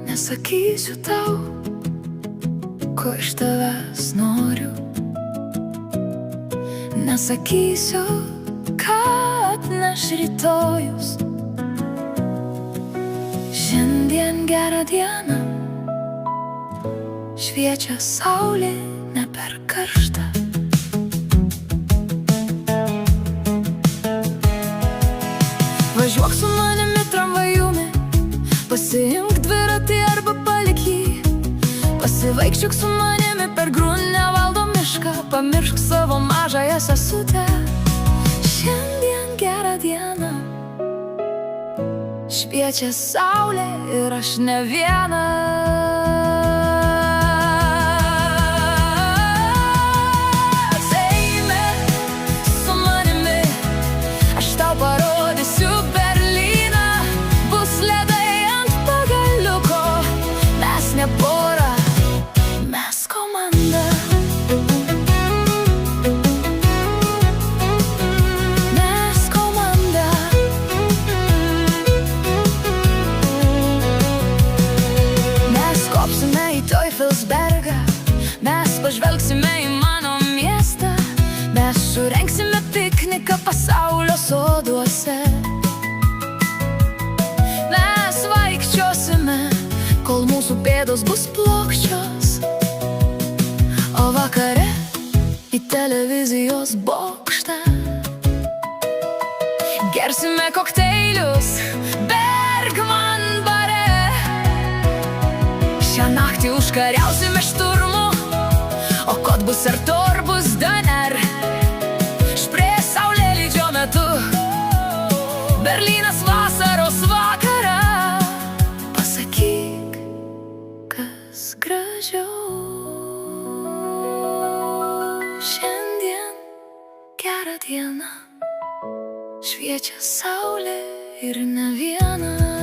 Nesakysiu tau, ko iš tavęs noriu. Nesakysiu, kad neš rytojus. Šiandien gerą dieną, šviečia saulė ne per karštą. Važiuok su manimi tramvajumi, pasiimk dviratį arba palik jį. Pasivaikščiok su manimi per Grunewaldo mišką, pamiršk savo mažąją sesutę. Šiandien gerą dieną, šviečia saulė ir aš ne viena. Eime su manimi, aš tau parodysiu Berlyną. Bus ledai ant pagaliuko, mes ne pora, mes komanda. Mes komanda. Mes kopsime į Teufelsbergą, mes pažvelgsime į mano miestą. Mes surengsime pikniką pasaulio soduose. Mes vaikščiosime, kol mūsų pėdos bus plokščios, o vakare į televizijos bokštą gersime kokteilius Bergman bare. Šią naktį užkariausime šturmu, o kod bus Artur, bus DNR. Šprie saulėlydžio metu, Berlynas vasaros vakarą. Pasakyk, kas gražiau. Šiandien gerą dieną, šviečia saulė ir ne viena.